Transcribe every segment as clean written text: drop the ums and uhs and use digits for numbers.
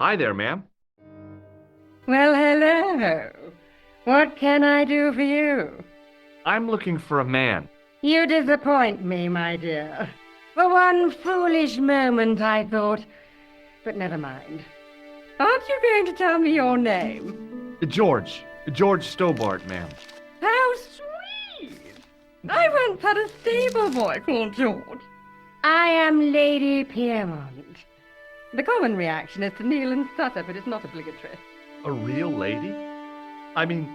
Hi there, ma'am. Well, hello. What can I do for you? I'm looking for a man. You disappoint me, my dear. For one foolish moment I thought, but never mind. Aren't you going to tell me your name? George Stobart, ma'am. How sweet! I once had a stable boy called George. I am Lady Piermont. The common reaction is to kneel and stutter, but it's not obligatory. A real lady? I mean,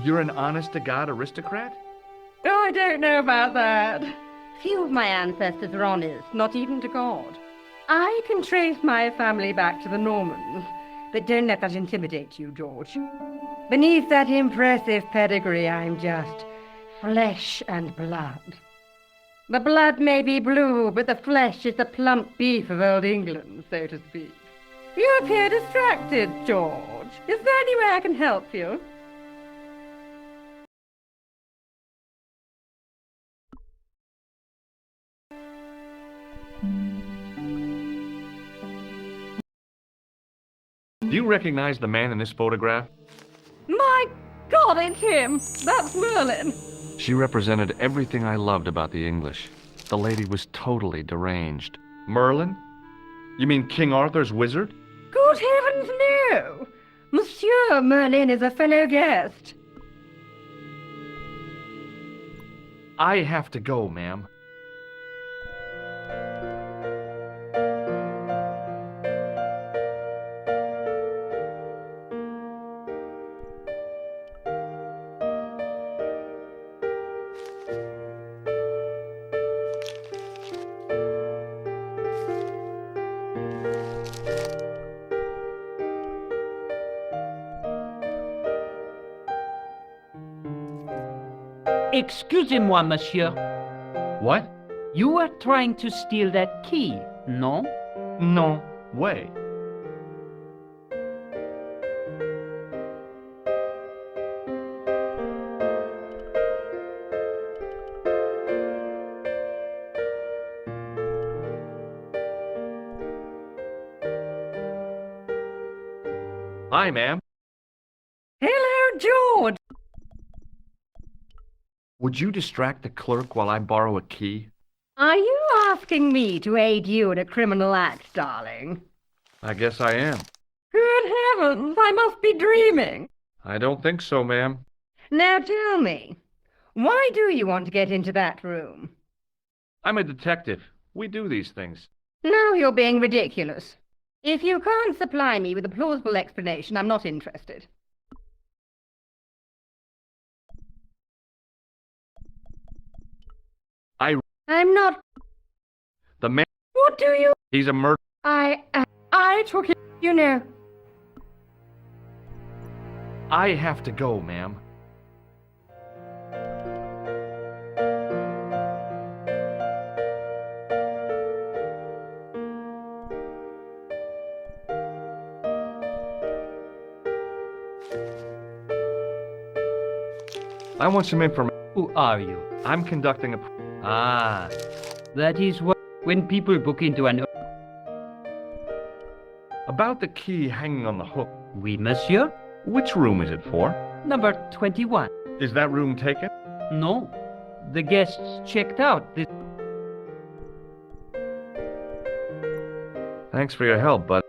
you're an honest-to-God aristocrat? Oh, I don't know about that. Few of my ancestors are honest, not even to God. I can trace my family back to the Normans, but don't let that intimidate you, George. Beneath that impressive pedigree, I'm just flesh and blood. The blood may be blue, but the flesh is the plump beef of old England, so to speak. You appear distracted, George. Is there any way I can help you? Do you recognize the man in this photograph? My God, it's him! That's Merlin! She represented everything I loved about the English. The lady was totally deranged. Merlin? You mean King Arthur's wizard? Good heavens, no! Monsieur Merlin is a fellow guest. I have to go, ma'am. Excusez-moi, monsieur. What? You were trying to steal that key, no? No way. Hi, ma'am. Hello, George. Would you distract the clerk while I borrow a key? Are you asking me to aid you in a criminal act, darling? I guess I am. Good heavens, I must be dreaming. I don't think so, ma'am. Now tell me, why do you want to get into that room? I'm a detective. We do these things. Now you're being ridiculous. If you can't supply me with a plausible explanation, I'm not interested. I'm not... The man... What do you... He's a murderer. I took it, you know. I have to go, ma'am. I want some information. Who are you? I'm conducting a... Ah, that is what... When people book into an... About the key hanging on the hook. Oui, monsieur. Which room is it for? Number 21. Is that room taken? No. The guests checked out this... Thanks for your help, bud.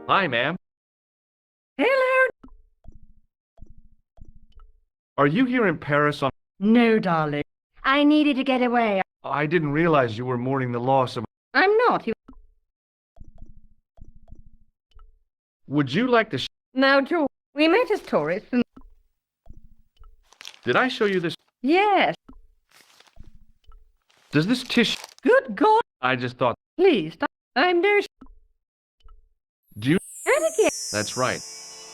Hi, ma'am. Hello. Are you here in Paris on... No, darling. I needed to get away. I didn't realize you were mourning the loss of... I'm not. Would you like to... Now, George, we met as tourists and... Did I show you this? Yes. Does this tissue... Good God. I just thought... Please, stop. I'm no... Do you... And again. That's right.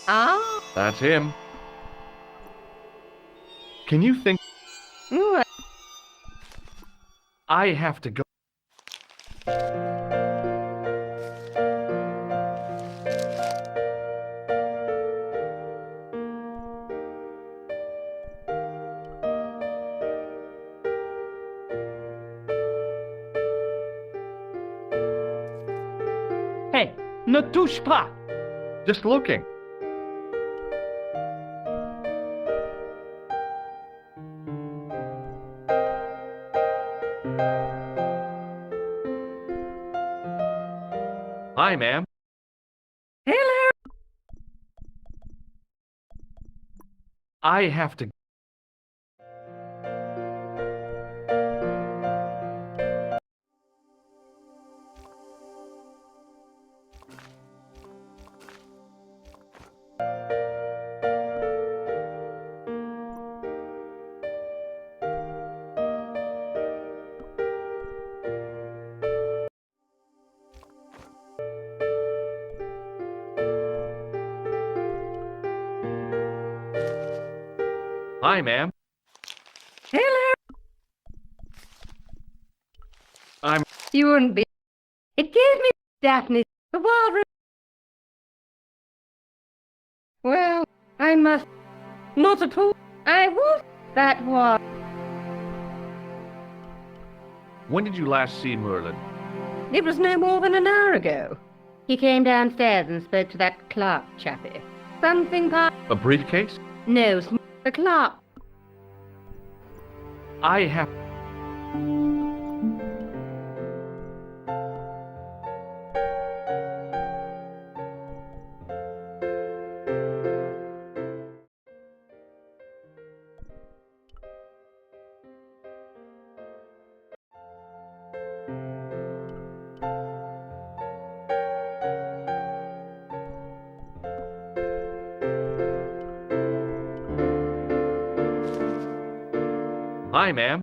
Ah. That's him. Can you think... Ooh, I have to go. Ne touche pas! Just looking. Hi, ma'am. Hello. I have to... Hi, ma'am. Hello. I'm... You wouldn't be. It gave me Daphne. The wild. Well, I must. Not at all. I was. That was. When did you last see Merlin? It was no more than an hour ago. He came downstairs and spoke to that clerk chappie. Something part. A briefcase? No, the clerk. I have... Hi, ma'am.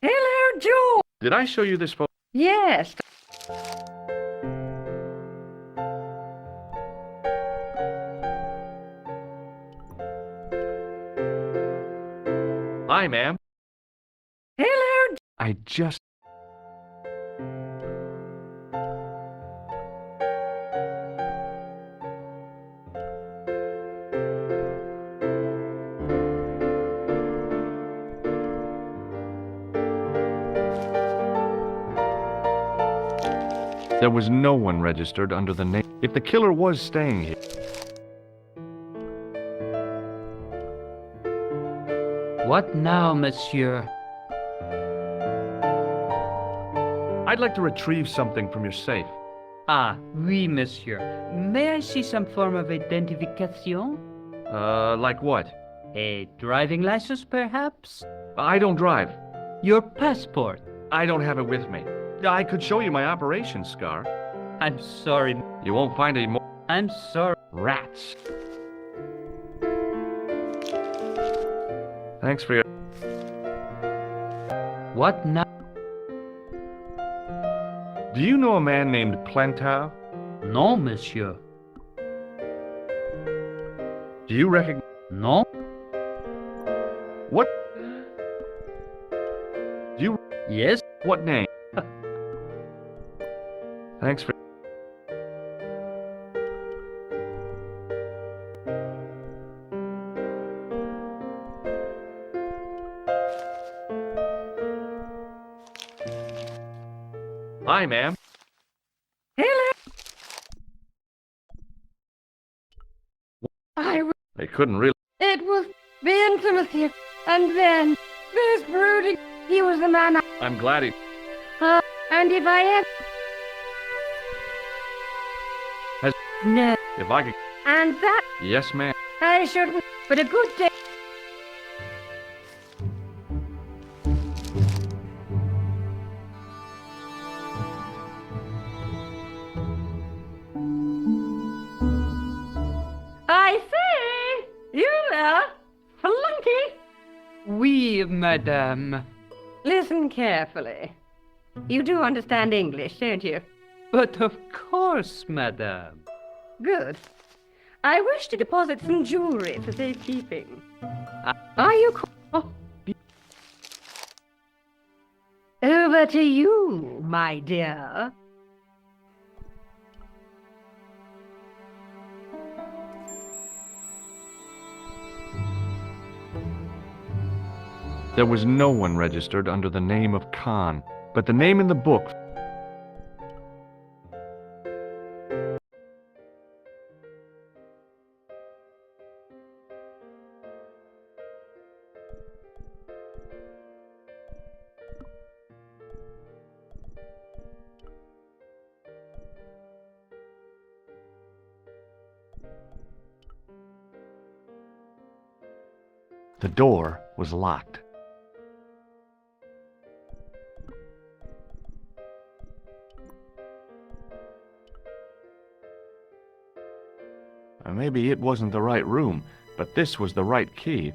Hello, George. Did I show you this photo? Yes. Hi, ma'am. Hello. I just... There was no one registered under the name. If the killer was staying here... What now, monsieur? I'd like to retrieve something from your safe. Ah, oui, monsieur. May I see some form of identification? Like what? A driving license, perhaps? I don't drive. Your passport? I don't have it with me. I could show you my operation scar. I'm sorry. You won't find any more I'm sorry. rats. Thanks for your... What now? Do you know a man named Plantow? No, monsieur. Do you recognize... No? What? Do you... Yes? What name? Thanks for... Hi, ma'am. Hello. I. They couldn't really... It was the intimacy, and then this brooding. He was the man. I'm glad he... And if I ever. Has... No. If I could... And that Yes, ma'am. I shouldn't. But a good day. I say, you there, flunky. Oui, madame. Listen carefully. You do understand English, don't you? But of course, madame. Good. I wish to deposit some jewelry for safekeeping. Are you... Over to you, my dear. There was no one registered under the name of Khan, but the name in the book... The door was locked. Maybe it wasn't the right room, but this was the right key.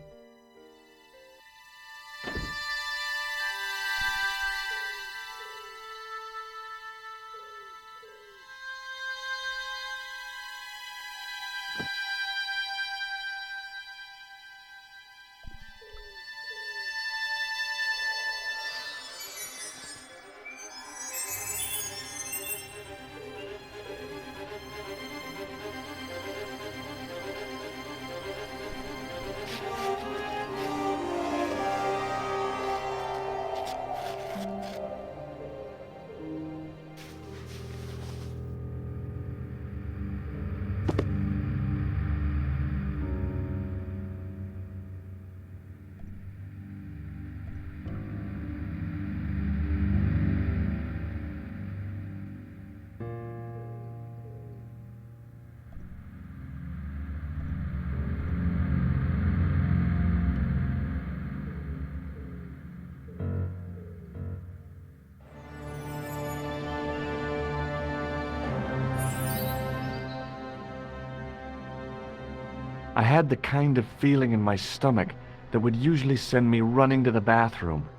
I had the kind of feeling in my stomach that would usually send me running to the bathroom.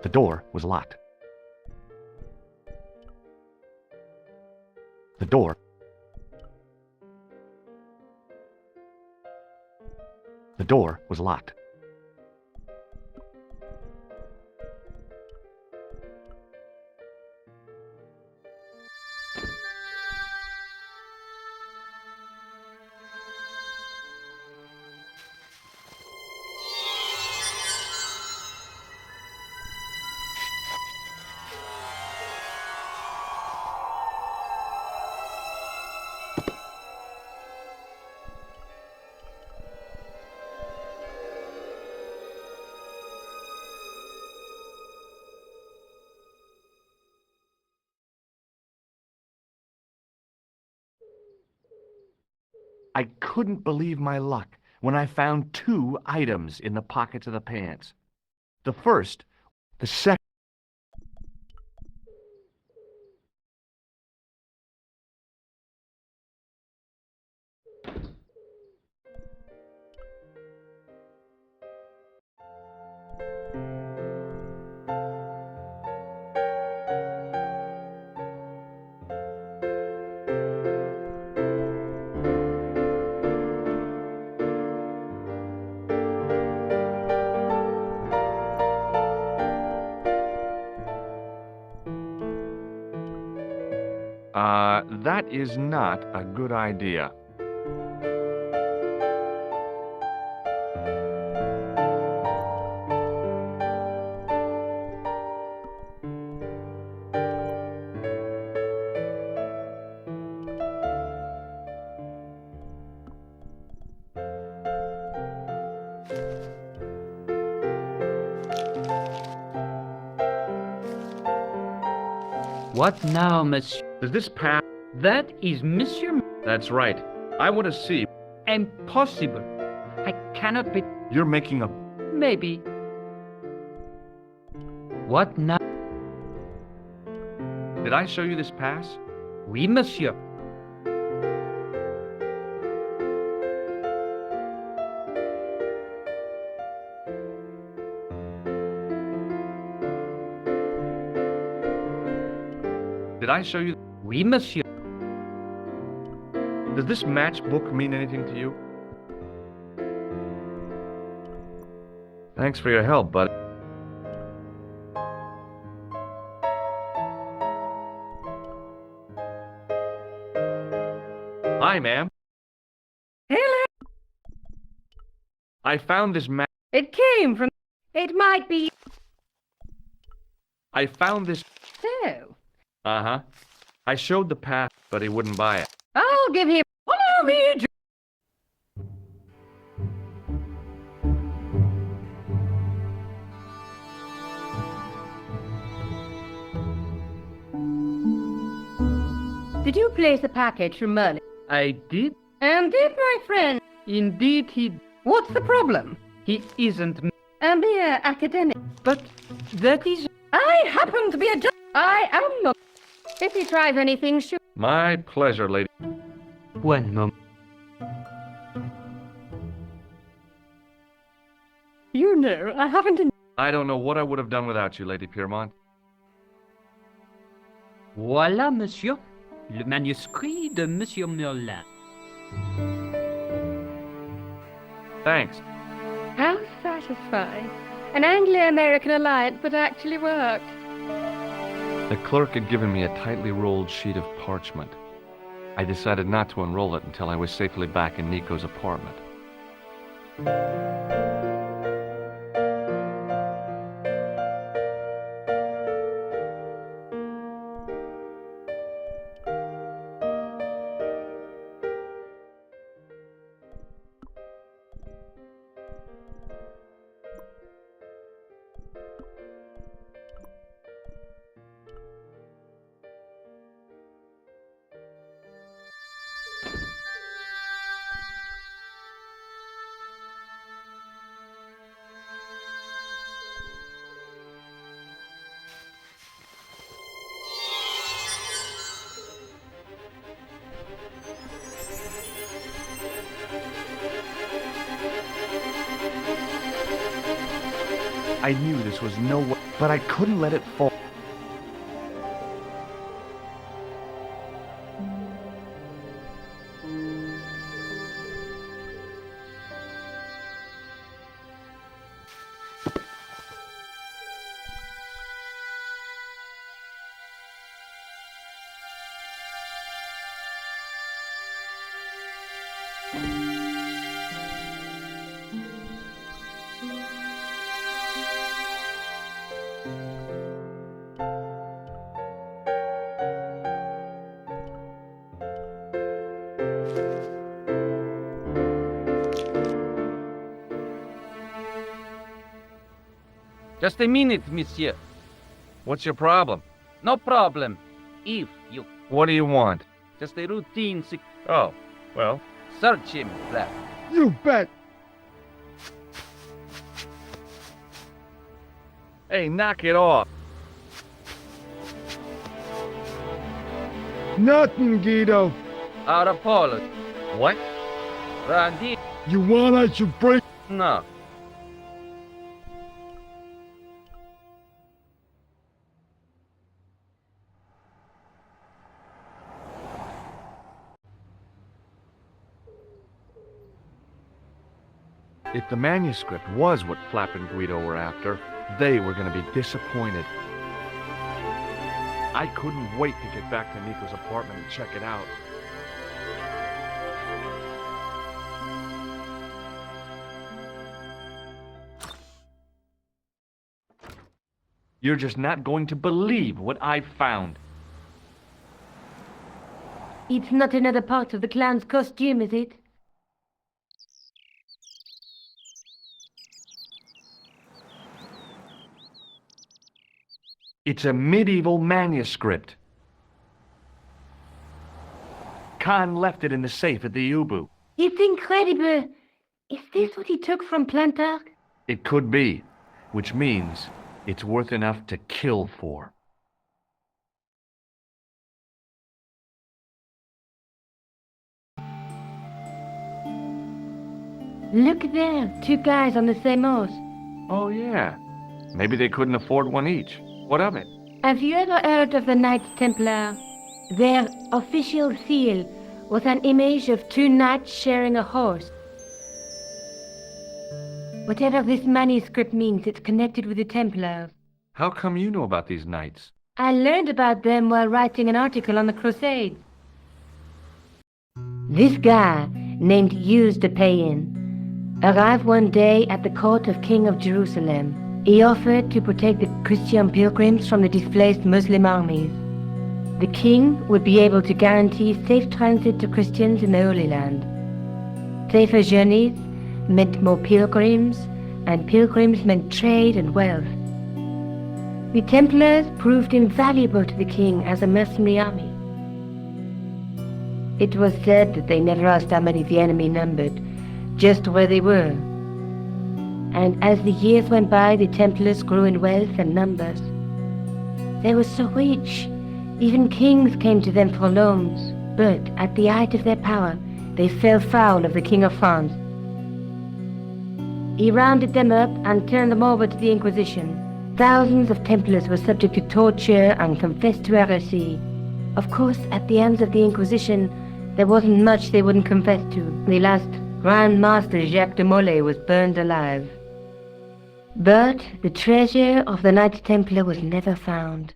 The door was locked. The door. The door was locked. I couldn't believe my luck when I found 2 items in the pockets of the pants. The first, the second. That is not a good idea. What now, monsieur? Does this pass? That is Monsieur. That's right. I want to see. Impossible. I cannot be. You're making a... Maybe. What now? Did I show you this pass? Oui, monsieur. Did I show you? Oui, monsieur. Does this matchbook mean anything to you? Thanks for your help, bud. Hi, ma'am. Hello. I found this map. It came from... It might be... I found this. So, Uh-huh. I showed the path, but he wouldn't buy it. I'll give him... Follow me, Did you place a package from Merlin? I did. And did my friend... Indeed, he... What's the problem? He isn't... A mere academic. But that is... I happen to be a I am not... If he tries anything, shoot. My pleasure, lady. One moment. You know, I haven't... I don't know what I would have done without you, Lady Piermont. Voilà, monsieur. Le manuscrit de Monsieur Merlin. Thanks. How satisfying. An Anglo-American alliance that actually worked. The clerk had given me a tightly rolled sheet of parchment. I decided not to unroll it until I was safely back in Nico's apartment. I knew this was no way, but I couldn't let it fall. Just a minute, monsieur. What's your problem? No problem. If you... What do you want? Just a routine Oh, well. search him, Flap. You bet. Hey, knock it off. Nothing, Guido. Our apology. What? Randy? You want I should break? No. If the manuscript was what Flap and Guido were after, they were going to be disappointed. I couldn't wait to get back to Nico's apartment and check it out. You're just not going to believe what I found. It's not another part of the clown's costume, is it? It's a medieval manuscript. Khan left it in the safe at the U-boot. It's incredible. Is this what he took from Plantark? It could be, which means it's worth enough to kill for. Look there, two guys on the same horse. Oh, yeah. Maybe they couldn't afford one each. What of it? Have you ever heard of the Knights Templar? Their official seal was an image of two knights sharing a horse. Whatever this manuscript means, it's connected with the Templars. How come you know about these knights? I learned about them while writing an article on the Crusades. This guy, named Hughes de Payen, arrived one day at the court of King of Jerusalem. He offered to protect the Christian pilgrims from the displaced Muslim armies. The king would be able to guarantee safe transit to Christians in the Holy Land. Safer journeys meant more pilgrims, and pilgrims meant trade and wealth. The Templars proved invaluable to the king as a mercenary army. It was said that they never asked how many the enemy numbered, just where they were. And as the years went by, the Templars grew in wealth and numbers. They were so rich, even kings came to them for loans. But at the height of their power, they fell foul of the King of France. He rounded them up and turned them over to the Inquisition. Thousands of Templars were subject to torture and confessed to heresy. Of course, at the hands of the Inquisition, there wasn't much they wouldn't confess to. The last Grand Master Jacques de Molay was burned alive. But the treasure of the Knights Templar was never found.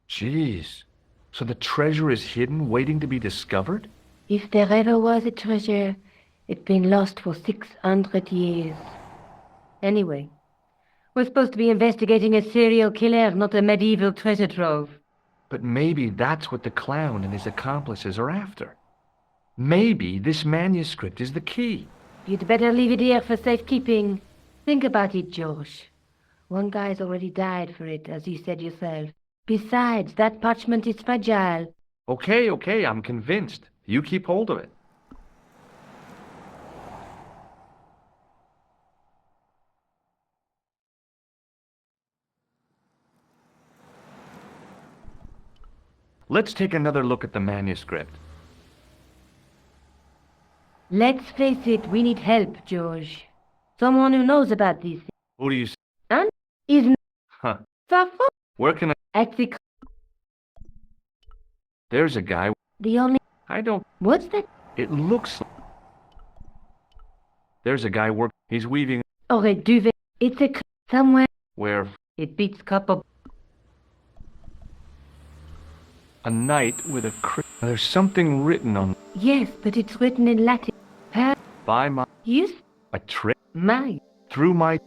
Jeez. So the treasure is hidden, waiting to be discovered? If there ever was a treasure, it's been lost for 600 years. Anyway, we're supposed to be investigating a serial killer, not a medieval treasure trove. But maybe that's what the clown and his accomplices are after. Maybe this manuscript is the key. You'd better leave it here for safekeeping. Think about it, George. One guy's already died for it, as you said yourself. Besides, that parchment is fragile. Okay, I'm convinced. You keep hold of it. Let's take another look at the manuscript. Let's face it, we need help, George. Someone who knows about these things. Who do you say? And is not Huh. far from Where can I... at the... There's a guy. The only... I don't... What's that? It looks like... There's a guy He's weaving... Or a duvet. It's a... somewhere. Where... It beats copper. A knight with a There's something written on... Yes, but it's written in Latin. Her... By my... Yes? A trick... My... Through my...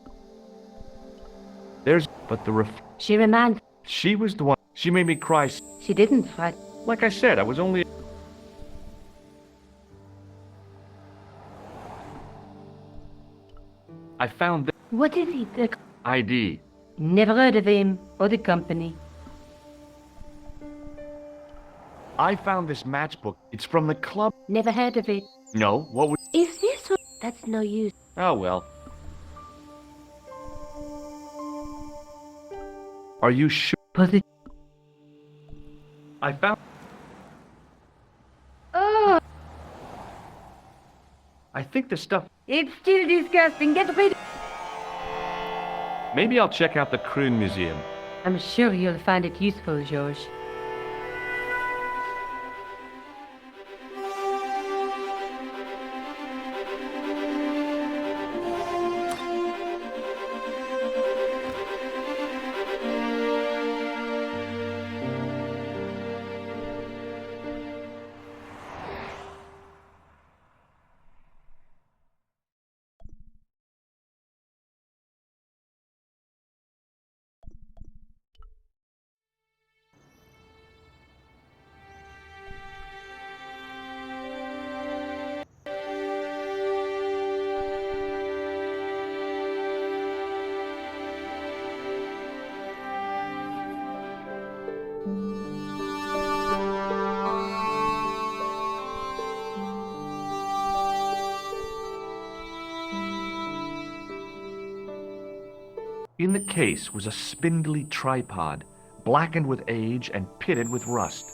There's... But the She reminds... She was the one... She made me cry. She didn't fight. Like I said, I was only... I found the What is it? The... ID. Never heard of him or the company. I found this matchbook. It's from the club. Never heard of it. No, what would... Is this what... That's no use. Oh, well. Are you sure? Positive. I found... Oh, I think the stuff... it's still disgusting. Get rid of... Maybe I'll check out the Kroon Museum. I'm sure you'll find it useful, George. In the case was a spindly tripod, blackened with age and pitted with rust.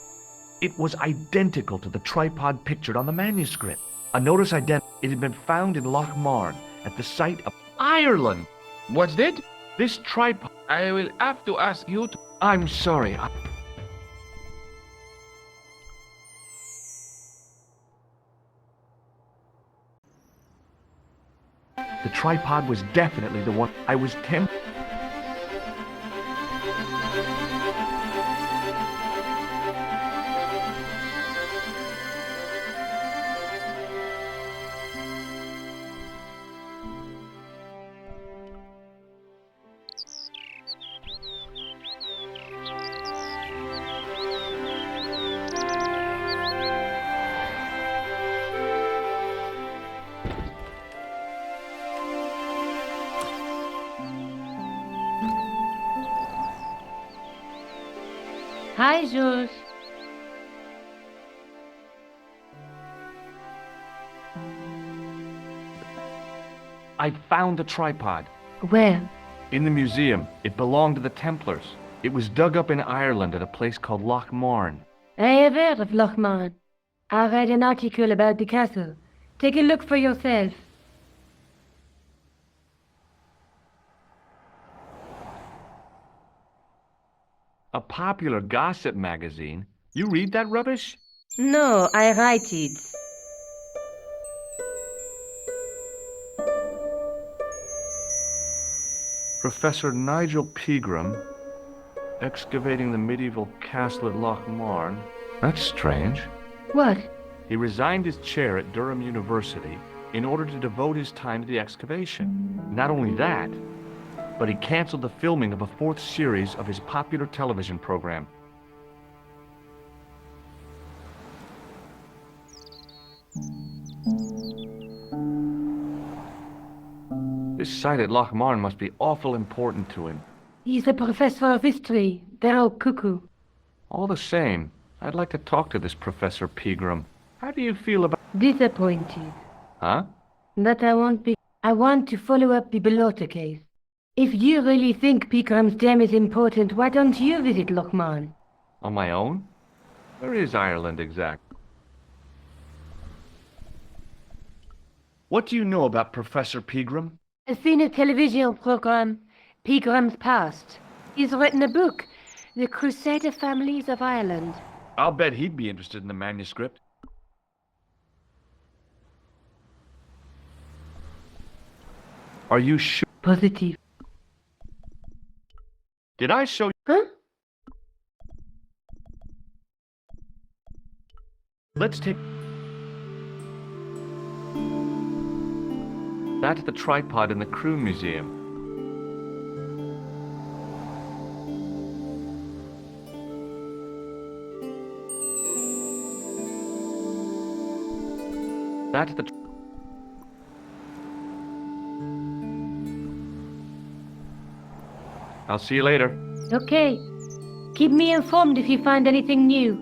It was identical to the tripod pictured on the manuscript. A notice it had been found in Loch Marne at the site of Ireland. What's that? This tripod... I will have to ask you to... I'm sorry. The tripod was definitely the one I was Hi, Jules. I found the tripod. Where? In the museum. It belonged to the Templars. It was dug up in Ireland at a place called Loch Marn. I have heard of Loch Marn. I read an article about the castle. Take a look for yourself. A popular gossip magazine? You read that rubbish? No, I write it. Professor Nigel Pegram, excavating the medieval castle at Loch Marn. That's strange. What? He resigned his chair at Durham University in order to devote his time to the excavation. Not only that, but he canceled the filming of a fourth series of his popular television program. This site at Loch Marn must be awful important to him. He's a professor of history. They're all cuckoo. All the same, I'd like to talk to this Professor Pegram. How do you feel about... Disappointed. Huh? That I want to follow up the Bellotta case. If you really think Pegram's Dam is important, why don't you visit Loch Marn? On my own? Where is Ireland exactly? What do you know about Professor Pegram? I've seen a television program, Pegram's Past. He's written a book, The Crusader Families of Ireland. I'll bet he'd be interested in the manuscript. Are you sure? Positive. Did I show you? Huh? Let's take... That's the tripod in the crew museum. That's the... I'll see you later. Okay. Keep me informed if you find anything new.